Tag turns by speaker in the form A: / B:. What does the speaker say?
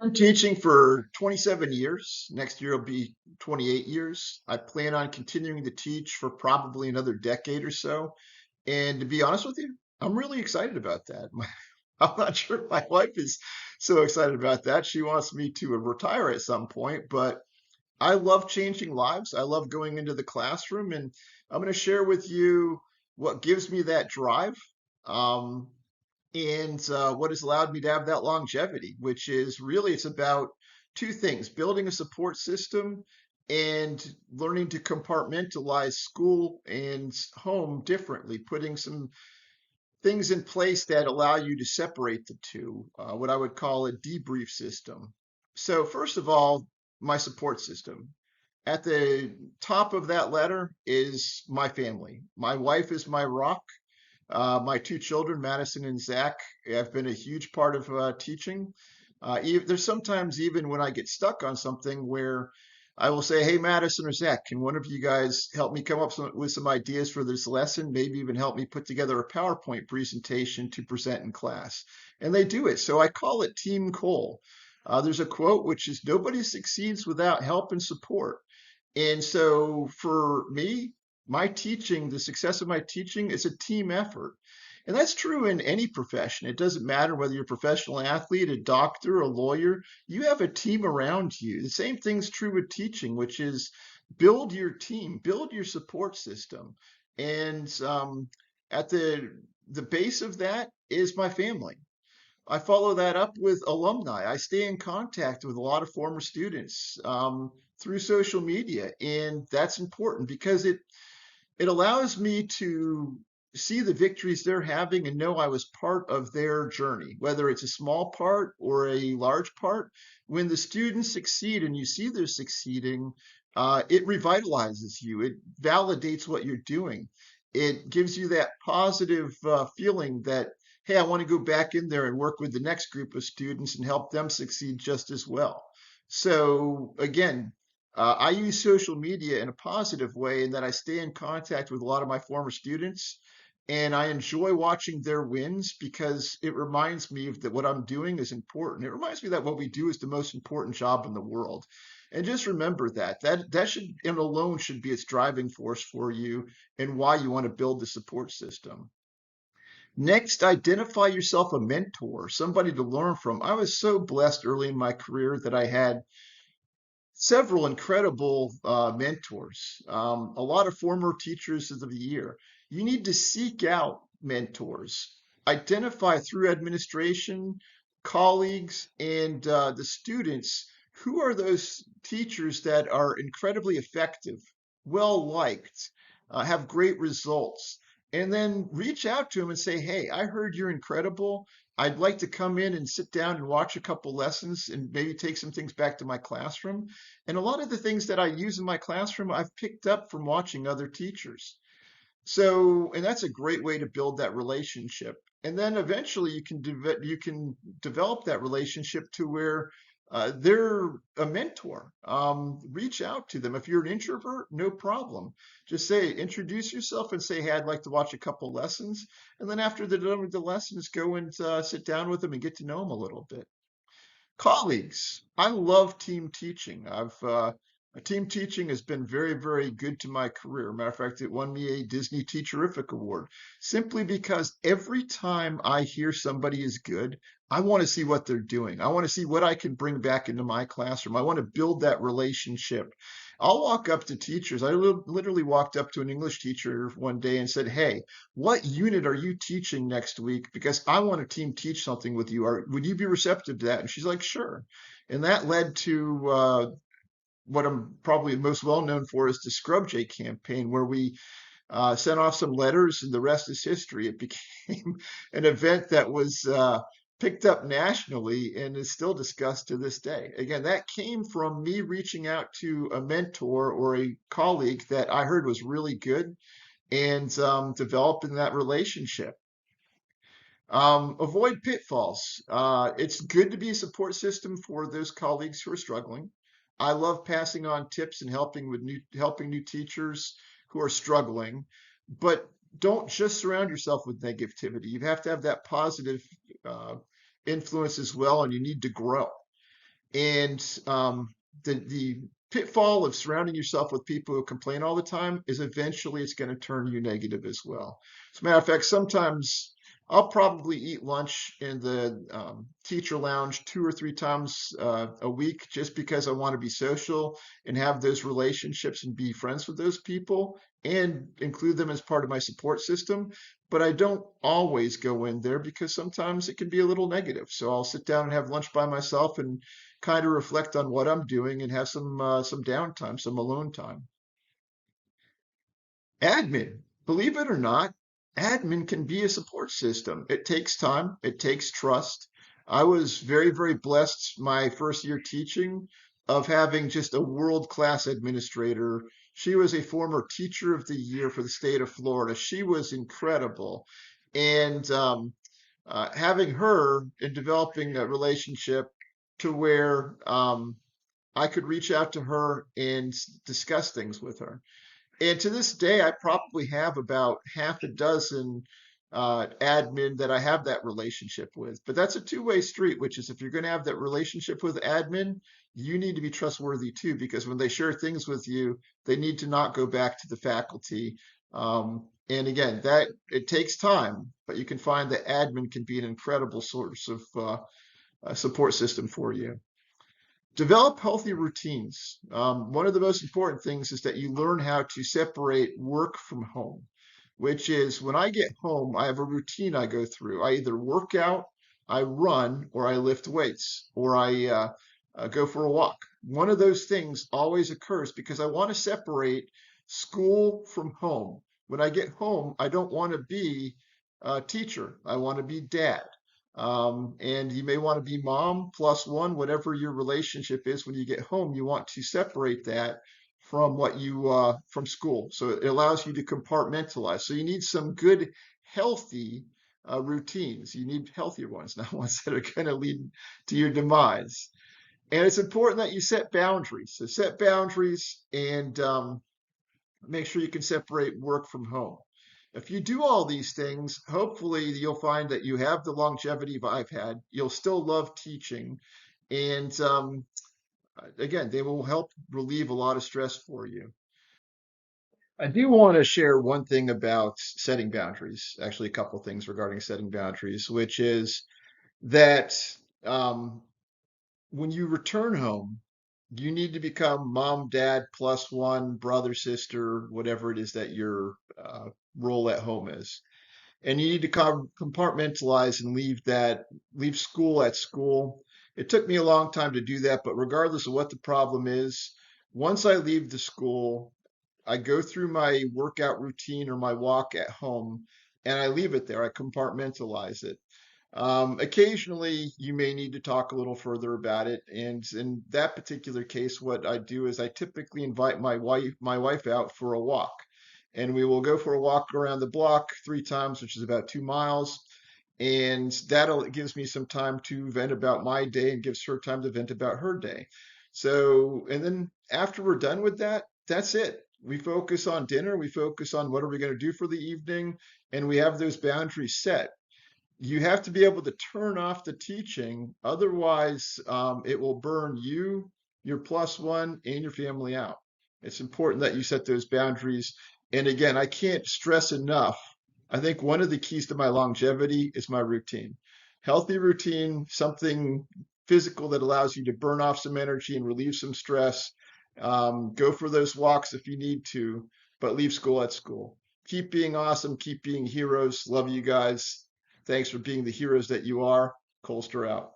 A: I'm teaching for 27 years. Next year will be 28 years. I plan on continuing to teach for probably another decade or so. And to be honest with you, I'm really excited about that. I'm not sure my wife is so excited about that. She wants me to retire at some point, but I love changing lives. I love going into the classroom, and I'm going to share with you what gives me that drive. Um, and what has allowed me to have that longevity, which is really it's about two things: building a support system and learning to compartmentalize school and home differently, putting some things in place that allow you to separate the two, what I would call a debrief system. So, first of all, my support system. At the top of that letter is my family. My wife is my rock. My two children, Madison and Zach, have been a huge part of teaching. There's sometimes even when I get stuck on something where I will say, "Hey, Madison or Zach, can one of you guys help me come up with some ideas for this lesson? Maybe even help me put together a PowerPoint presentation to present in class." And they do it. So I call it Team Cole. There's a quote which is, "Nobody succeeds without help and support." And so for me, my teaching, the success of my teaching is a team effort. And that's true in any profession. It doesn't matter whether you're a professional athlete, a doctor, a lawyer, you have a team around you. The same thing's true with teaching, which is build your team, build your support system. And at the base of that is my family. I follow that up with alumni. I stay in contact with a lot of former students through social media, and that's important because it allows me to see the victories they're having and know I was part of their journey, whether it's a small part or a large part. When the students succeed and you see they're succeeding, it revitalizes you. It validates what you're doing. It gives you that positive feeling that, hey, I want to go back in there and work with the next group of students and help them succeed just as well. So again, I use social media in a positive way in that I stay in contact with a lot of my former students, and I enjoy watching their wins because it reminds me of that what I'm doing is important. It reminds me that what we do is the most important job in the world. And just remember that should and alone should be its driving force for you and why you want to build the support system. Next, identify yourself a mentor, somebody to learn from. I was so blessed early in my career that I had several incredible mentors, a lot of former teachers of the year. You need to seek out mentors, identify through administration, colleagues, and the students who are those teachers that are incredibly effective, well liked, have great results. And then reach out to them and say, "Hey, I heard you're incredible. I'd like to come in and sit down and watch a couple lessons and maybe take some things back to my classroom." And a lot of the things that I use in my classroom, I've picked up from watching other teachers. So, and that's a great way to build that relationship. And then eventually you can develop that relationship to where they're a mentor. Reach out to them. If you're an introvert, no problem. Just say, introduce yourself and say, "Hey, I'd like to watch a couple lessons." And then after they're done with the lessons, go and sit down with them and get to know them a little bit. Colleagues, I love team teaching. Team teaching has been very, very good to my career. Matter of fact, it won me a Disney Teacherrific award simply because every time I hear somebody is good, I want to see what they're doing. I want to see what I can bring back into my classroom. I want to build that relationship. I'll walk up to teachers. I literally walked up to an English teacher one day and said, "Hey, what unit are you teaching next week? Because I want to team teach something with you. Would you be receptive to that?" And she's like, "Sure." And that led to what I'm probably most well known for is the Scrub J campaign, where we sent off some letters, and the rest is history. It became an event that was picked up nationally and is still discussed to this day. Again, that came from me reaching out to a mentor or a colleague that I heard was really good and developing that relationship. Avoid pitfalls. It's good to be a support system for those colleagues who are struggling. I love passing on tips and helping new teachers who are struggling, but don't just surround yourself with negativity. You have to have that positive uh, influence as well, and you need to grow. And the pitfall of surrounding yourself with people who complain all the time is eventually it's going to turn you negative as well. As a matter of fact, sometimes I'll probably eat lunch in the teacher lounge 2 or 3 times a week just because I want to be social and have those relationships and be friends with those people and include them as part of my support system. But I don't always go in there because sometimes it can be a little negative. So I'll sit down and have lunch by myself and kind of reflect on what I'm doing and have some downtime, some alone time. Admin, believe it or not, admin can be a support system. It takes time, it takes trust. I was very, very blessed my first year teaching of having just a world-class administrator. She was a former teacher of the year for the state of Florida. She was incredible. And having her and developing a relationship to where I could reach out to her and discuss things with her. And to this day, I probably have about half a dozen admin that I have that relationship with. But that's a two-way street, which is if you're going to have that relationship with admin, you need to be trustworthy too, because when they share things with you, they need to not go back to the faculty. And again, that it takes time, but you can find that admin can be an incredible source of support system for you. Develop healthy routines. One of the most important things is that you learn how to separate work from home, which is when I get home, I have a routine I go through. I either work out, I run, or I lift weights, or I go for a walk. One of those things always occurs because I want to separate school from home. When I get home, I don't want to be a teacher. I want to be dad. And you may want to be mom plus one, whatever your relationship is when you get home. You want to separate that from what you from school. So it allows you to compartmentalize. So you need some good, healthy routines. You need healthier ones, not ones that are going to lead to your demise. And it's important that you set boundaries. So set boundaries and make sure you can separate work from home. If you do all these things, hopefully you'll find that you have the longevity I've had. You'll still love teaching. And again, they will help relieve a lot of stress for you. I do want to share one thing about setting boundaries, actually, a couple things regarding setting boundaries, which is that um, when you return home, you need to become mom, dad, plus one, brother, sister, whatever it is that your role at home is. And you need to compartmentalize and leave school at school. It took me a long time to do that, but regardless of what the problem is, once I leave the school, I go through my workout routine or my walk at home and I leave it there. I compartmentalize it. Occasionally, you may need to talk a little further about it. And in that particular case, what I do is I typically invite my wife out for a walk, and we will go for a walk around the block 3 times, which is about 2 miles. And that'll gives me some time to vent about my day and gives her time to vent about her day. So, and then after we're done with that, that's it. We focus on dinner, we focus on what are we going to do for the evening, and we have those boundaries set. You have to be able to turn off the teaching. Otherwise, it will burn you, your plus one, and your family out. It's important that you set those boundaries. And again, I can't stress enough. I think one of the keys to my longevity is my routine. Healthy routine, something physical that allows you to burn off some energy and relieve some stress. Go for those walks if you need to, but leave school at school. Keep being awesome. Keep being heroes. Love you guys. Thanks for being the heroes that you are. Colster out.